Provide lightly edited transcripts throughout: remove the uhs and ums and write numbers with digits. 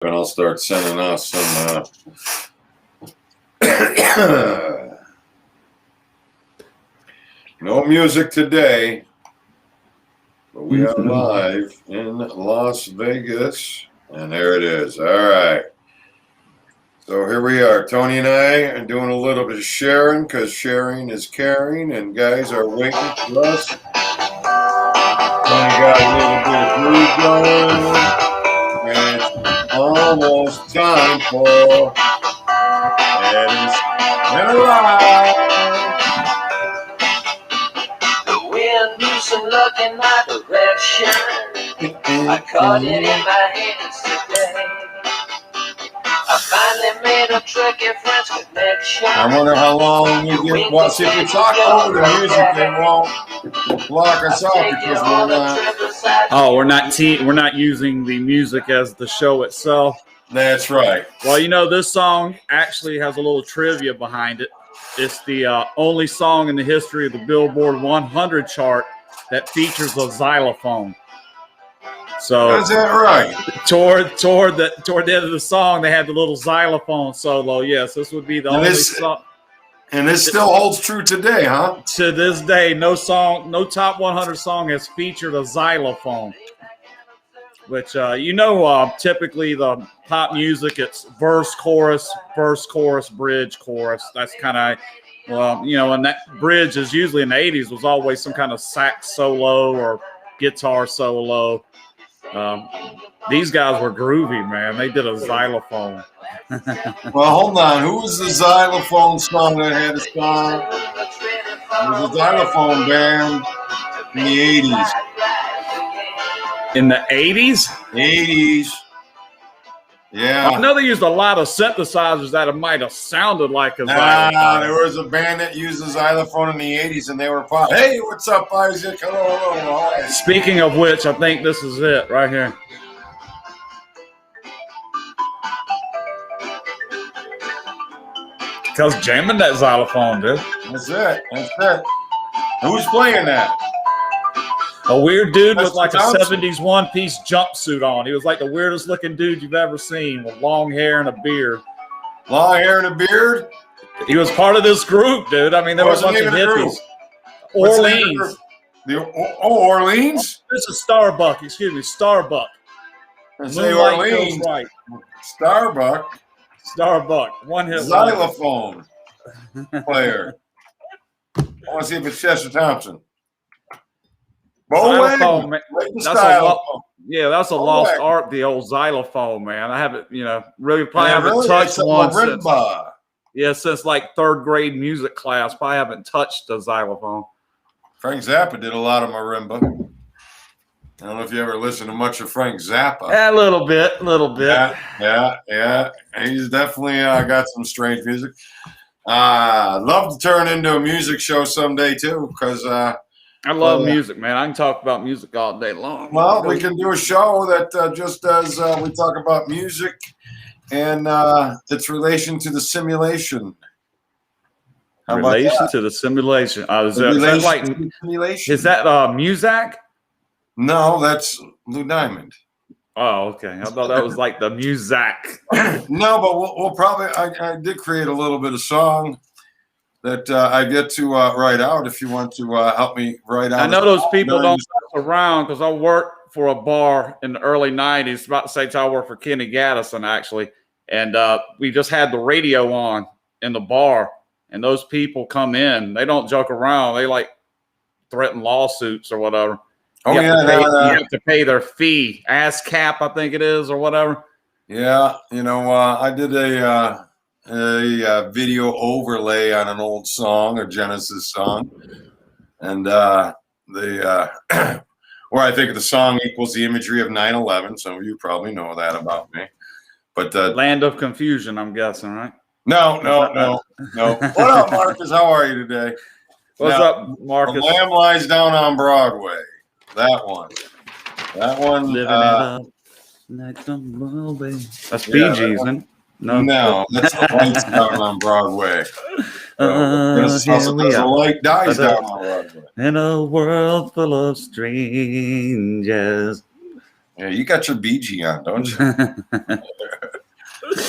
And I'll start sending us some no music today, but we are live in Las Vegas, and there it is. All right. So here we are. Tony and I are doing a little bit of sharing because sharing is caring, and guys are waiting for us. Tony got a little bit of groove going. And it's almost time for Eddie's Alive. The wind blew some luck in my direction. I caught it in my hands today. I finally made a tricky French connection. I wonder how long we get. Well, see, if we talk over the music, they won't block us off because we're not. Oh, we're not using the music as the show itself. That's right. Well, you know, this song actually has a little trivia behind it. It's the only song in the history of the Billboard 100 chart that features a xylophone. So is that right? Toward the end of the song, they had the little xylophone solo. Yes, this would be the only song. And this still holds true today, huh? To this day, no top 100 song has featured a xylophone. Which, typically the pop music, it's verse, chorus, bridge, chorus. That's kind of, and that bridge is usually in the 80s was always some kind of sax solo or guitar solo. These guys were groovy, man. They did a xylophone. Well, hold on. Who was the xylophone song that had a song? It was a xylophone band in the 80s. In the 80s? 80s. Yeah. I know they used a lot of synthesizers that it might have sounded like a xylophone. There was a band that used a xylophone in the 80s, and they were pop. Hey, what's up, Isaac? Hello. Hi. Speaking of which, I think this is it right here. Because jamming that xylophone, dude. That's it. Who's playing that? A weird dude with like a 70s one-piece jumpsuit on. He was like the weirdest looking dude you've ever seen with long hair and a beard. Long hair and a beard? He was part of this group, dude. I mean, there was a bunch of hippies. Orleans. Orleans? This is Starbuck. Excuse me, Starbuck. Say Orleans. Right. Starbuck. One hit. Xylophone player. I want to see if it's Chester Thompson. Xylophone, man. That's a lost art, the old xylophone, man. I haven't, really haven't touched one since like third grade music class. Probably haven't touched the xylophone. Frank Zappa did a lot of marimba. I don't know if you ever listened to much of Frank Zappa. A little bit. Yeah. He's definitely got some strange music. I'd love to turn into a music show someday too, because I love music, man. I can talk about music all day long. Well, we can do a show that just does we talk about music and its relation to the simulation. Relation to the simulation. Is that like simulation? Is that Muzak? No, that's Lou Diamond. Oh, okay. I thought that was like the Muzak. No, but we'll probably. I did create a little bit of song that I get to write out if you want to help me write out. I know those people don't mess around because I worked for a bar in the early 90s. About to say I worked for Kenny Gaddison, actually. And we just had the radio on in the bar. And those people come in. They don't joke around. They like threaten lawsuits or whatever. You have to pay their fee. ASCAP, I think it is, or whatever. Yeah. I did a video overlay on an old song, a Genesis song. And where I think the song equals the imagery of 9/11. Some of you probably know that about me. But Land of Confusion, I'm guessing, right? No. What up, Marcus? How are you today? What's up, Marcus? The Lamb Lies Down on Broadway. That one. Living it up. That's Bee Gees, isn't it? No, that's the lights down on Broadway. The light dies down on Broadway. In a world full of strangers. Yeah, you got your BG on, don't you?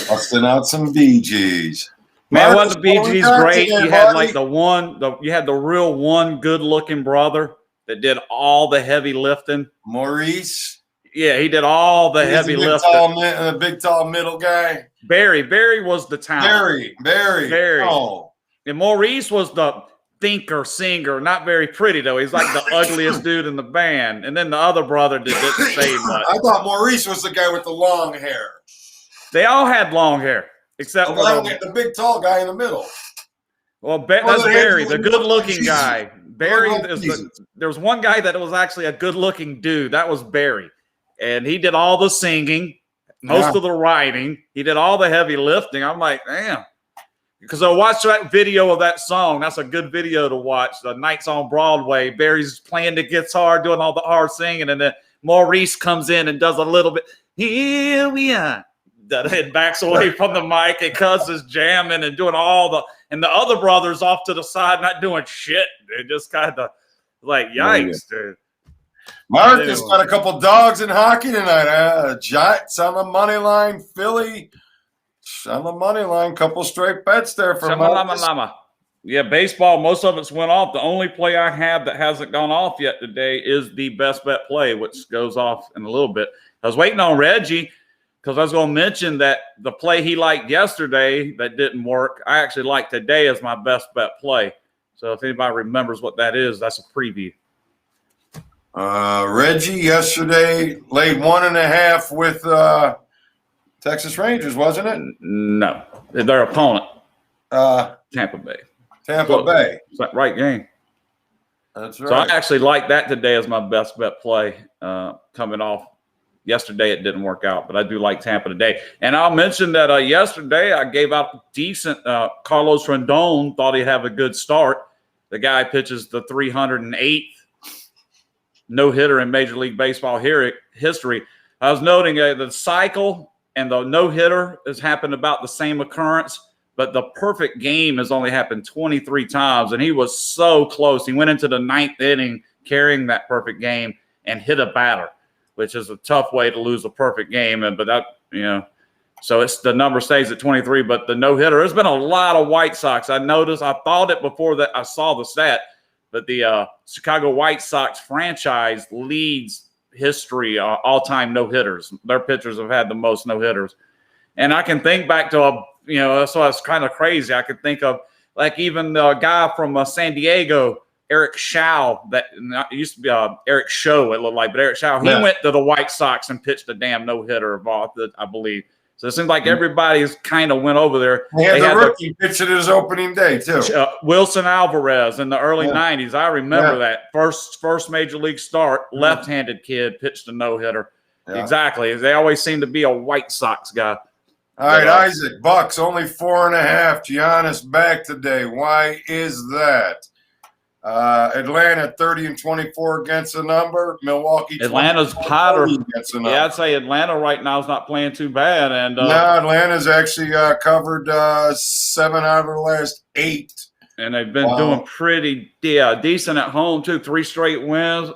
Busting out some BGs. Man, Marcus, wasn't the what we BG's got great? today, You had buddy? like you had the real one good-looking brother that did all the heavy lifting. Maurice. Yeah, he did all the heavy lifting. The big, tall middle guy. Barry was the talent. Barry. Oh. And Maurice was the thinker, singer. Not very pretty, though. He's like the ugliest dude in the band. And then the other brother didn't say much. I thought Maurice was the guy with the long hair. They all had long hair, except for the big, tall guy in the middle. Well, that's Barry, the good-looking guy. Barry, there was one guy that was actually a good-looking dude. That was Barry. And he did all the singing, most of the writing. He did all the heavy lifting. I'm like, damn. Because I watched that video of that song. That's a good video to watch. The Nights on Broadway. Barry's playing the guitar, doing all the hard singing. And then Maurice comes in and does a little bit. Here we are. That head backs away from the mic and Cuz is jamming and doing and the other brother's off to the side, not doing shit. They just kind of like, yikes, dude. Marcus got a couple dogs in hockey tonight. Giants on the money line, Philly on the money line. Couple straight bets there for Marcus. Yeah, baseball, most of it's went off. The only play I have that hasn't gone off yet today is the best bet play, which goes off in a little bit. I was waiting on Reggie because I was going to mention that the play he liked yesterday that didn't work, I actually like today as my best bet play. So if anybody remembers what that is, that's a preview. Reggie yesterday laid 1.5 with Texas Rangers, wasn't it? No, their opponent, Tampa Bay. Tampa Bay. It's that right game. That's right. So I actually like that today as my best bet play coming off. Yesterday it didn't work out, but I do like Tampa today. And I'll mention that yesterday I gave out decent. Carlos Rendon thought he'd have a good start. The guy pitches the 308th no-hitter in Major League Baseball history. I was noting the cycle and the no-hitter has happened about the same occurrence, but the perfect game has only happened 23 times, and he was so close. He went into the 9th inning carrying that perfect game and hit a batter, which is a tough way to lose a perfect game. But that, so it's the number stays at 23, but the no-hitter, there's been a lot of White Sox. I noticed, I thought it before that I saw the stat, but the Chicago White Sox franchise leads history all-time no-hitters. Their pitchers have had the most no-hitters. And I can think back to, so it's kind of crazy. I could think of like even the guy from San Diego, Eric Shaw, that used to be Eric Show, it looked like, but Eric Shaw, he went to the White Sox and pitched a damn no-hitter, I believe. So it seems like everybody's kind of went over there. They had the rookie pitch at his opening day, too. Wilson Alvarez in the early 90s. I remember that. First major league start, left-handed kid pitched a no-hitter. Yeah. Exactly. They always seem to be a White Sox guy. All right, Isaac, Bucks, only 4.5. Giannis back today. Why is that? Atlanta 30-24 against the number. Milwaukee. Atlanta's hotter. Yeah, I'd say Atlanta right now is not playing too bad. And no, Atlanta's actually covered 7 out of the last 8. And they've been doing pretty decent at home too. 3 straight wins.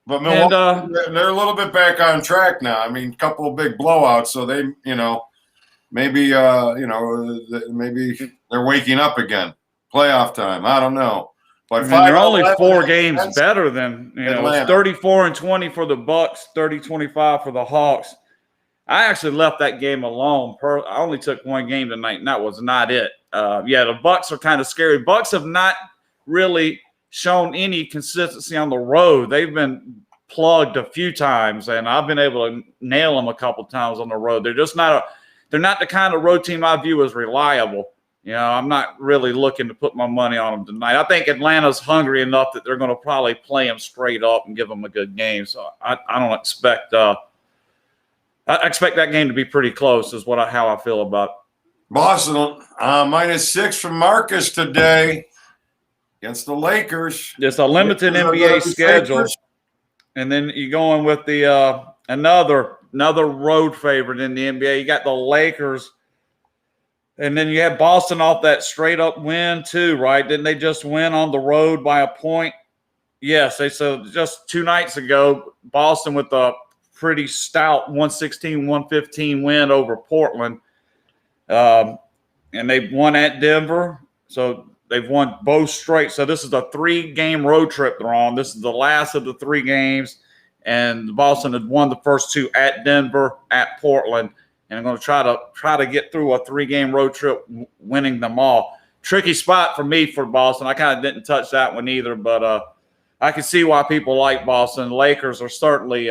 But Milwaukee, they're a little bit back on track now. I mean, a couple of big blowouts, so they, maybe maybe they're waking up again. Playoff time. I don't know. But they're only 4 games better than it's 34-20 for the Bucks, 30-25 for the Hawks. I actually left that game alone. I only took 1 game tonight, and that was not it. The Bucks are kind of scary. Bucks have not really shown any consistency on the road. They've been plugged a few times, and I've been able to nail them a couple times on the road. They're just not they're not the kind of road team I view as reliable. I'm not really looking to put my money on them tonight. I think Atlanta's hungry enough that they're going to probably play them straight up and give them a good game. So I don't expect I expect that game to be pretty close is how I feel about it. Boston -6 from Marcus today against the Lakers. It's a limited NBA schedule. And then you're going with the another road favorite in the NBA. You got the Lakers. And then you have Boston off that straight-up win too, right? Didn't they just win on the road by a point? Yes, so just 2 nights ago, Boston with the pretty stout 116-115 win over Portland. And they've won at Denver. So they've won both straight. So this is a 3-game road trip they're on. This is the last of the 3 games. And Boston had won the first 2 at Denver, at Portland. And I'm going to try to get through a 3-game road trip, winning them all. Tricky spot for me for Boston. I kind of didn't touch that one either, but I can see why people like Boston. The Lakers are certainly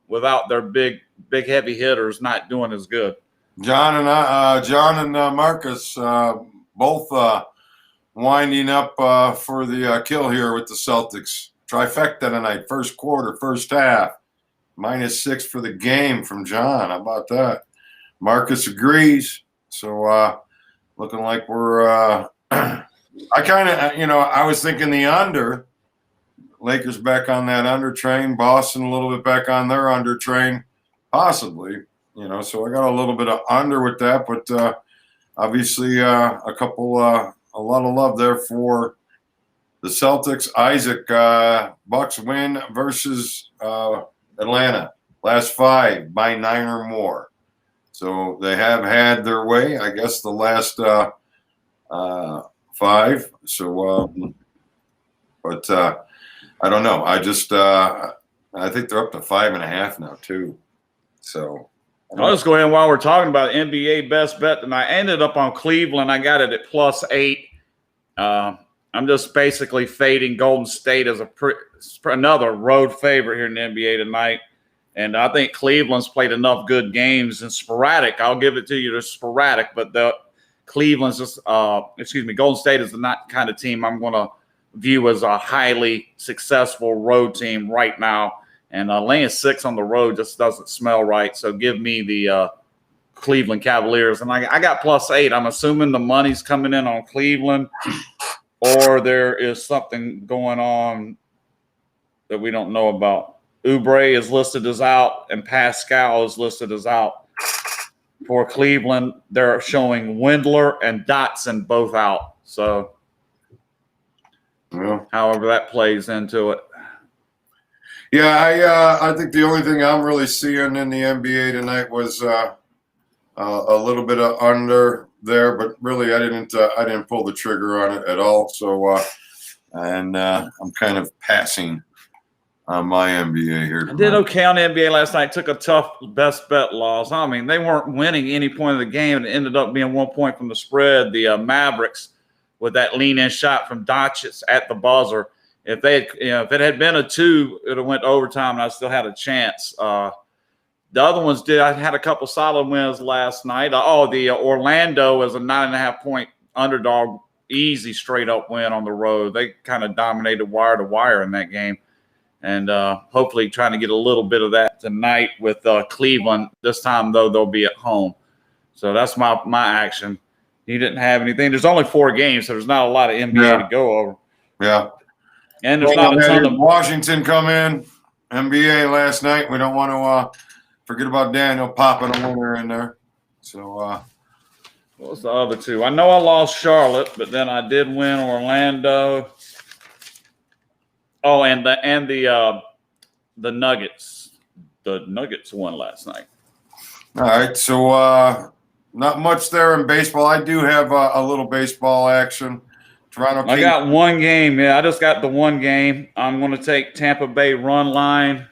without their big heavy hitters not doing as good. John and Marcus both winding up for the kill here with the Celtics. Trifecta tonight, first quarter, first half. -6 for the game from John. How about that? Marcus agrees. So looking like we're I kind of, I was thinking the under. Lakers back on that under train. Boston a little bit back on their under train, possibly. So I got a little bit of under with that, but obviously a lot of love there for the Celtics. Isaac, Bucks win versus Atlanta. Last 5 by 9 or more. So they have had their way, I guess, the last 5. So, but I don't know. I just I think they're up to 5.5 now too. So I'll just go ahead while we're talking about NBA best bet tonight. I ended up on Cleveland. I got it at +8. I'm just basically fading Golden State as another road favorite here in the NBA tonight. And I think Cleveland's played enough good games and sporadic. I'll give it to you. They're sporadic, but Golden State is not kind of team I'm going to view as a highly successful road team right now. And laying 6 on the road just doesn't smell right. So give me the Cleveland Cavaliers. And I got +8. I'm assuming the money's coming in on Cleveland, or there is something going on that we don't know about. Oubre is listed as out, and Pascal is listed as out. For Cleveland, they're showing Windler and Dotson both out. So, however that plays into it. Yeah, I think the only thing I'm really seeing in the NBA tonight was a little bit of under there, but really I didn't pull the trigger on it at all. So, I'm kind of passing on my NBA here tonight. I did okay on the NBA last night. Took a tough best bet loss. I mean, they weren't winning any point of the game. It ended up being 1 point from the spread. The Mavericks with that lean-in shot from Doncic at the buzzer. If it had been a 2, it would have went overtime, and I still had a chance. The other ones did. I had a couple solid wins last night. The Orlando is a 9.5-point underdog, easy straight-up win on the road. They kind of dominated wire to wire in that game. And hopefully trying to get a little bit of that tonight with Cleveland. This time, though, they'll be at home. So that's my action. You didn't have anything. There's only 4 games, so there's not a lot of NBA to go over. Yeah. And there's not a ton of Washington come in, NBA last night. We don't want to forget about Daniel popping a winner in there. So what was the other 2? I know I lost Charlotte, but then I did win Orlando. Oh, and the Nuggets. The Nuggets won last night. All right, so not much there in baseball. I do have a little baseball action. Toronto. I got 1 game. Yeah, I just got the 1 game. I'm going to take Tampa Bay run line.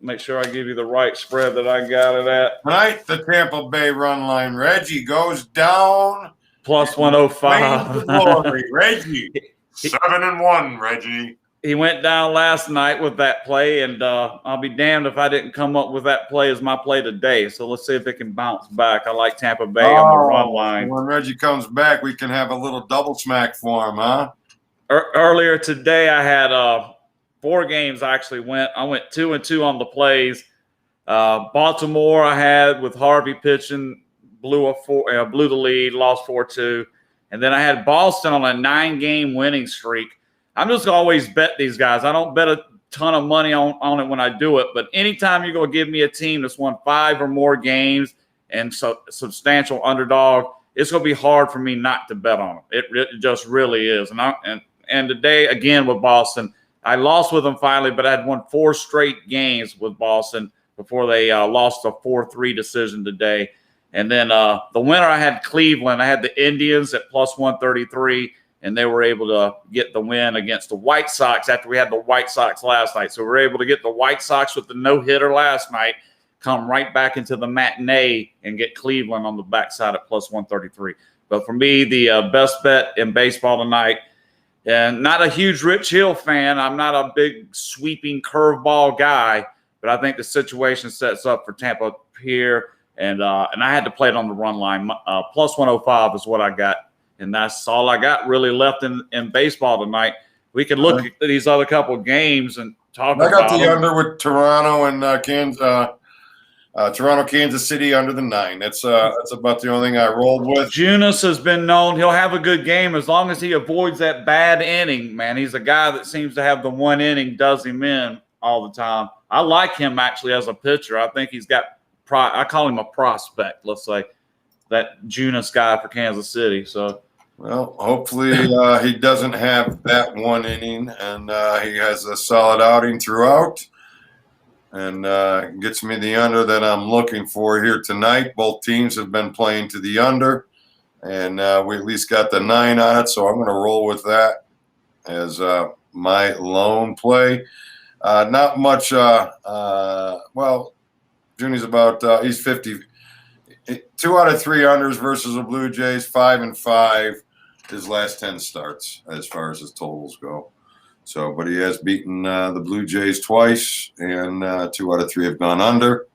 Make sure I give you the right spread that I got it at. Tonight, the Tampa Bay run line. Reggie goes down. +105. Reggie, 7-1, Reggie. He went down last night with that play, and I'll be damned if I didn't come up with that play as my play today. So let's see if it can bounce back. I like Tampa Bay on the run line. When Reggie comes back, we can have a little double smack for him, huh? Earlier today, I had 4 games I actually went. I went 2-2 on the plays. Baltimore I had with Harvey pitching, blew the lead, lost 4-2. And then I had Boston on a 9-game winning streak. I'm just always bet these guys. I don't bet a ton of money on it when I do it, but anytime you're going to give me a team that's won 5 or more games and substantial underdog, it's going to be hard for me not to bet on them. It just really is. And today, again, with Boston, I lost with them finally, but I had won 4 straight games with Boston before they lost a 4-3 decision today. And then the winner, I had Cleveland. I had the Indians at plus 133, and they were able to get the win against the White Sox after we had the White Sox last night. So we were able to get the White Sox with the no-hitter last night, come right back into the matinee and get Cleveland on the backside at plus 133. But for me, the best bet in baseball tonight, and not a huge Rich Hill fan. I'm not a big sweeping curveball guy, but I think the situation sets up for Tampa here. And I had to play it on the run line. Plus 105 is what I got. And that's all I got really left in baseball tonight. We can look at these other couple of games and talk about I got the them. under with Toronto and Toronto, Kansas City under the 9. That's about the only thing I rolled with. Junis has been known. He'll have a good game as long as he avoids that bad inning, man. He's a guy that seems to have the one inning does him in all the time. I like him actually as a pitcher. I think he's got I call him a prospect, let's say, that Junis guy for Kansas City. So, well, hopefully he doesn't have that one inning and he has a solid outing throughout and gets me the under that I'm looking for here tonight. Both teams have been playing to the under, and we at least got the 9 on it, so I'm going to roll with that as my lone play. Not much well, Junie's about he's 50. 2 out of 3 unders versus the Blue Jays, 5-5 his last 10 starts as far as his totals go. So, but he has beaten the Blue Jays twice, and 2 out of 3 have gone under.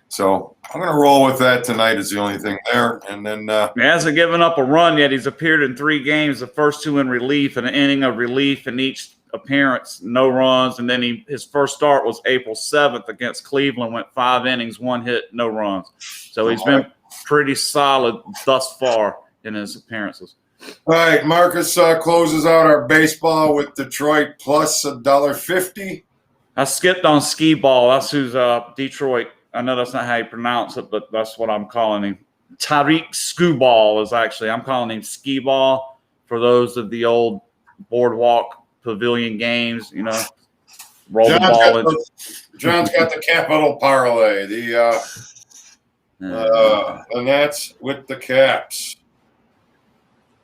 So I'm going to roll with that tonight is the only thing there. And then he hasn't given up a run yet. He's appeared in 3 games, the first 2 in relief, an inning of relief in each appearance, no runs. And then his first start was April 7th against Cleveland, went 5 innings, 1 hit, no runs. So he's been pretty solid thus far in his appearances. All right, Marcus closes out our baseball with Detroit plus $1.50. I skipped on skee ball. That's who's Detroit. I know that's not how you pronounce it, but that's what I'm calling him. Tariq Skubal is actually, I'm calling him skee ball for those of the old boardwalk pavilion games, you know, roll the ball. John's got the capital parlay. And that's with the Caps.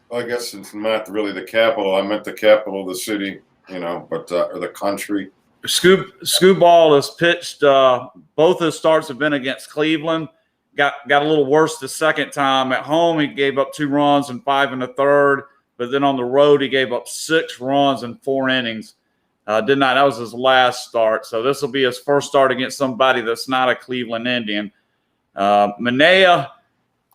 Well, I guess it's not really the capital. I meant the capital of the city, you know, but or the country. Skubal has pitched. Both his starts have been against Cleveland. Got a little worse the second time. At home, he gave up 2 runs and 5 1/3. But then on the road, he gave up 6 runs in 4 innings. That was his last start. So this will be his first start against somebody that's not a Cleveland Indian. Manaea,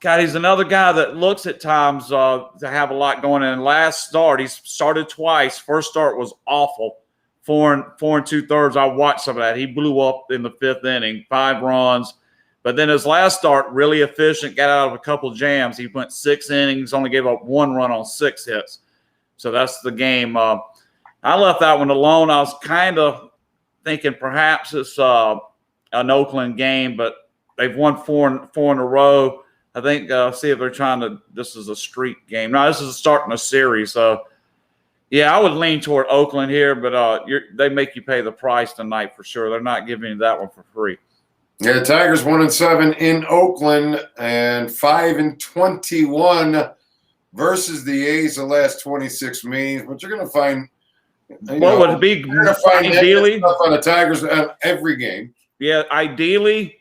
God, he's another guy that looks at times to have a lot going on. Last start, he's started twice. First start was awful. 4 2/3. I watched some of that. He blew up in the 5th inning, 5 runs. But then his last start, really efficient, got out of a couple jams. He went 6 innings, only gave up 1 run on 6 hits. So that's the game. I left that one alone. I was kind of thinking perhaps it's an Oakland game, but they've won 4 in a row. I think see if they're trying to – this is a streak game. No, this is starting a series. So, yeah, I would lean toward Oakland here, but they make you pay the price tonight for sure. They're not giving you that one for free. Yeah, Tigers 1-7 in Oakland and 5-21 versus the A's the last 26 meetings. But you're going to find what would it be ideally stuff on the Tigers every game. Yeah, ideally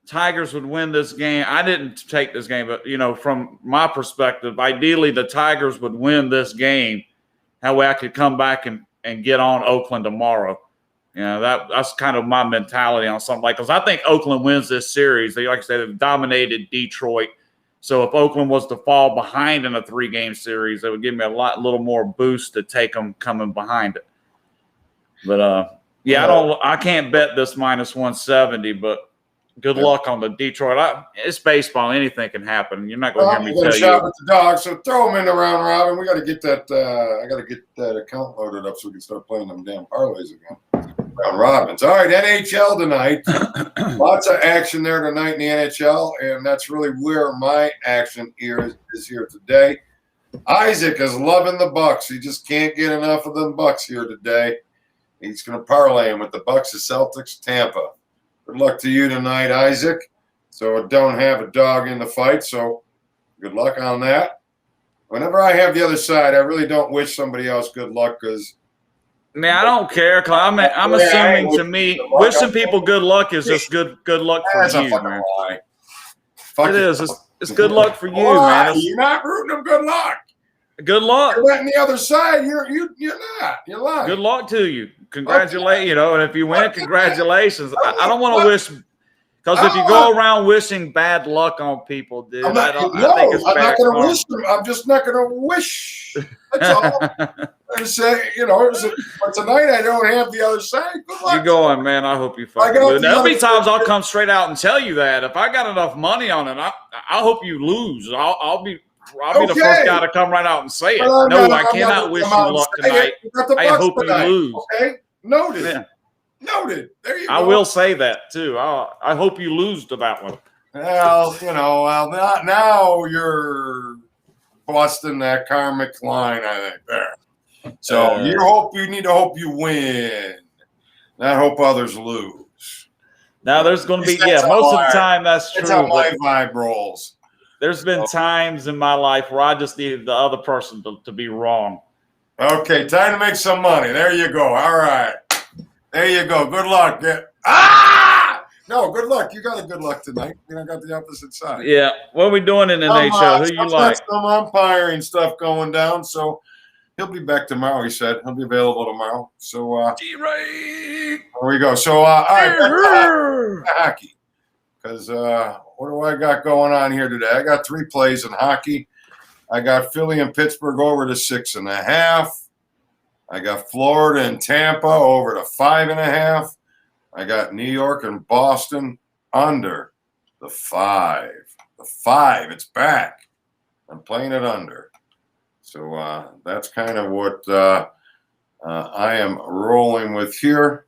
Tigers would win this game. I didn't take this game, but from my perspective, ideally the Tigers would win this game. That way I could come back and get on Oakland tomorrow. That's kind of my mentality on something like, because I think Oakland wins this series. They, like I said, have dominated Detroit. So if Oakland was to fall behind in a 3-game series, it would give me a little more boost to take them coming behind it. But I can't bet this minus 170. But good luck on the Detroit. It's baseball; anything can happen. You're not going to hear me tell shot you. With the Dogs, so throw them in the round robin. We got to get that. I got to get that account loaded up so we can start playing them damn parlays again. Round robins. All right, NHL tonight. Lots of action there tonight in the NHL, and that's really where my action is here today. Isaac is loving the Bucks. He just can't get enough of them Bucks here today. He's going to parlay him with the Bucks, the Celtics, Tampa. Good luck to you tonight, Isaac. So don't have a dog in the fight. So good luck on that. Whenever I have the other side, I really don't wish somebody else good luck because. Man, I don't care. Cause I'm assuming to me, wishing people good luck is just good luck for That's a you, fucking man. lie. Fuck It you. is. It's good luck for you, Why? man. You're not rooting them good luck. Good luck. You're letting the other side. You're not. You're lying. Good luck to you. Congratulations. You know, and if you win, congratulations. I don't want to wish, because if you go around wishing bad luck on people, dude, I think it's I'm not bad going to karma. wish them. I'm just not going to wish. That's all. I say, but tonight I don't have the other side. Good luck. You're going, man. I hope you fucking lose. There'll be times I'll come straight out and tell you that. If I got enough money on it, I hope you lose. I'll be the first guy to come right out and say it. No, I cannot wish you luck tonight. I hope you lose. Okay, noted. Yeah. Noted. There you go. I will say that too. I hope you lose to that one. Well, now you're busting that karmic line, I think, there. So you need to hope you win, not hope others lose. Now there's going to be most of the time that's true. That's how my vibe rolls. There's been times in my life where I just needed the other person to be wrong. Okay, time to make some money. There you go. All right. There you go. Good luck. No, good luck. You got a good luck tonight. I got the opposite side. Yeah. What are we doing in the NHL? Who you like? Some umpiring stuff going down. So he'll be back tomorrow, he said. He'll be available tomorrow. So G-Ray. There we go. So all right, hockey. Because what do I got going on here today? I got 3 plays in hockey. I got Philly and Pittsburgh over to 6.5. I got Florida and Tampa over to 5.5. I got New York and Boston under the 5. The 5, it's back. I'm playing it under. So that's kind of what I am rolling with here.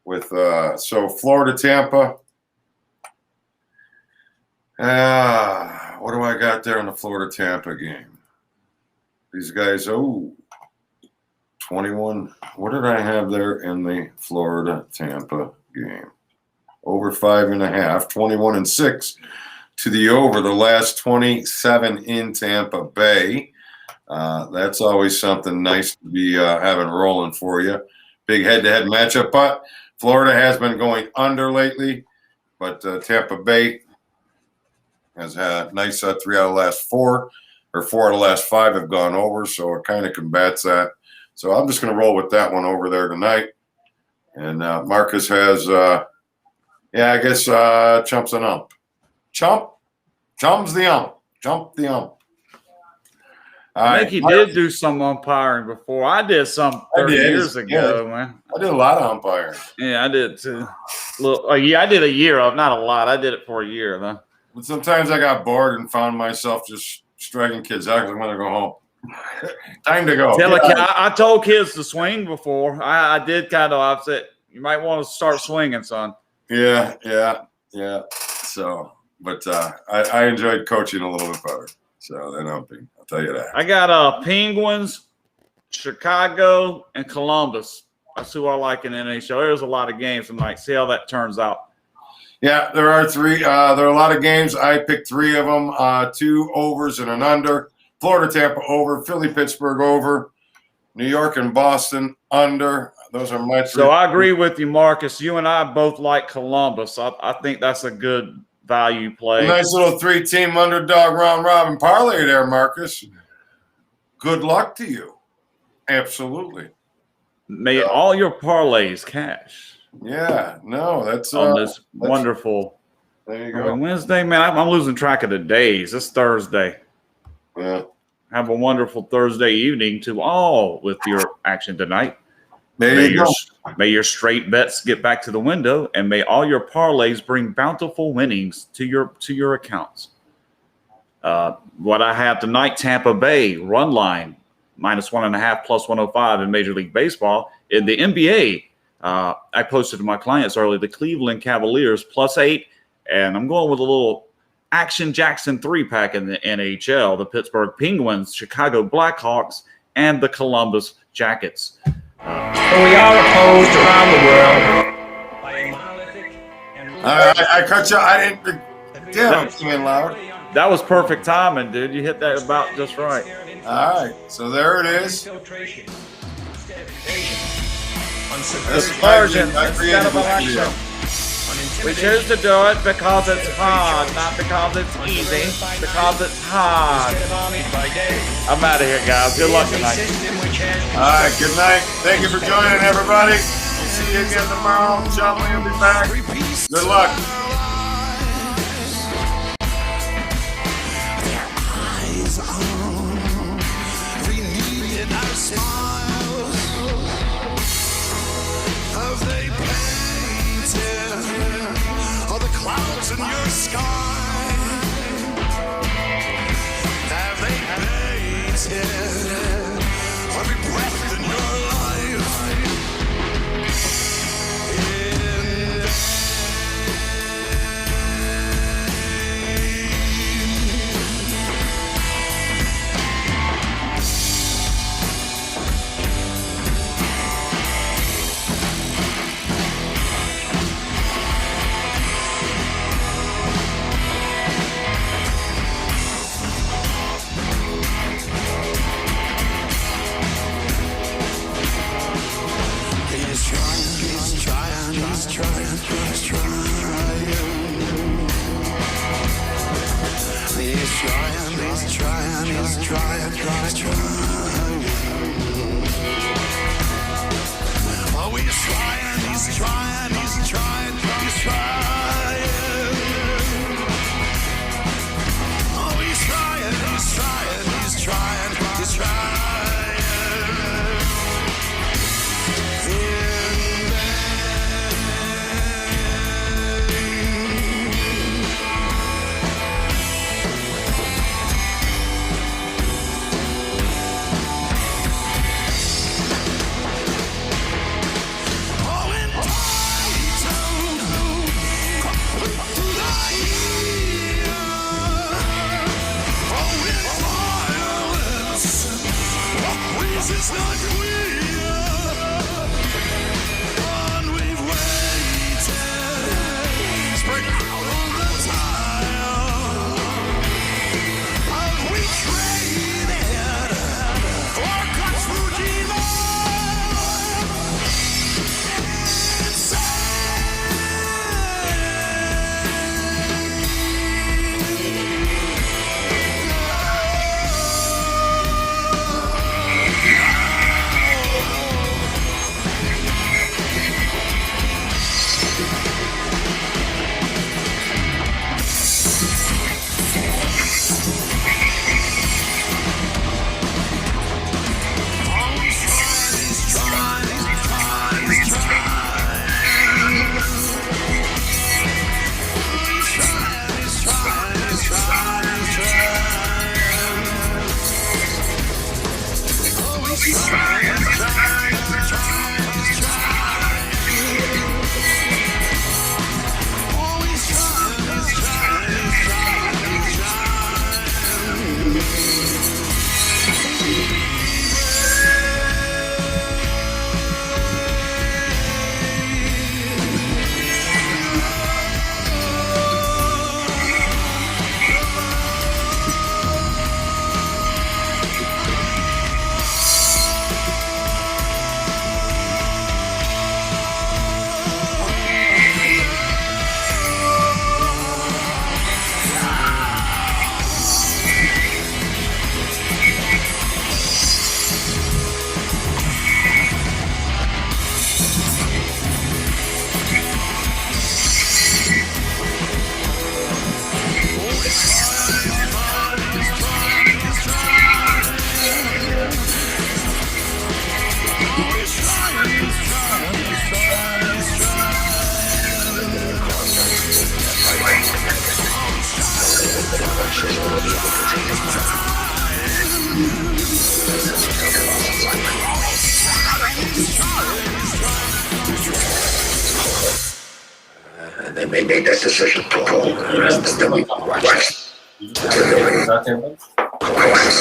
With so Florida, Tampa. What do I got there in the Florida Tampa game? These guys, 21. What did I have there in the Florida Tampa game? Over 5.5, 21-6 to the over. The last 27 in Tampa Bay. That's always something nice to be having rolling for you. Big head-to-head matchup, but Florida has been going under lately, but Tampa Bay has had a nice 3 out of the last 4, or 4 out of the last 5 have gone over, so it kind of combats that. So I'm just going to roll with that one over there tonight. And Marcus has, I guess Chump's an ump. Chum's the ump. Chump the ump. I think he did do some umpiring before. I did some 30 years ago, man. I did a lot of umpiring. Yeah, I did too. I did a year of, not a lot. I did it for a year, though. But sometimes I got bored and found myself just striking kids out because I want to go home. Time to go. I told kids to swing before. I did kind of. I said, you might want to start swinging, son. Yeah. So, but I enjoyed coaching a little bit better. So then I'll tell you that. I got Penguins, Chicago, and Columbus. That's who I like in the NHL. There's a lot of games tonight. See how that turns out. Yeah, there are 3. There are a lot of games. I picked 3 of them. 2 overs and an under. Florida, Tampa over. Philly, Pittsburgh over. New York and Boston under. Those are my 3. So I agree with you, Marcus. You and I both like Columbus. I think that's a good value play. Nice little 3-team underdog round robin parlay there, Marcus. Good luck to you. Absolutely. May all your parlays cash. Yeah, no, that's on this wonderful. There you go. Wednesday, man. I'm losing track of the days. It's Thursday. Yeah. Have a wonderful Thursday evening to all with your action tonight. May your straight bets get back to the window, and may all your parlays bring bountiful winnings to your accounts. What I have tonight: Tampa Bay run line -1.5 +105 in Major League Baseball. In the NBA, I posted to my clients earlier the Cleveland Cavaliers +8, and I'm going with a little Action Jackson 3-pack in the NHL. The Pittsburgh Penguins, Chicago Blackhawks, and the Columbus Jackets. We are opposed around the world by a monolithic I cut you. I didn't. Damn, it came in loud. That was perfect timing, dude. You hit that about just right. All right, so there it is. Dispersion instead of election. We choose to do it because it's hard, not because it's easy, because it's hard. I'm out of here, guys. Good luck tonight. All right, good night. Thank you for joining, everybody. We'll see you again tomorrow. Chumly will be back. Good luck. Have they painted all the clouds in your sky? Have they painted every breath in your life? In He's trying. Oh, he's trying. Oh, he's trying. It's not clear, and we've waited, spread out all the time. Have we traded our guts for demons? And they made that decision to hold the rest of the week. Watch. Collapse.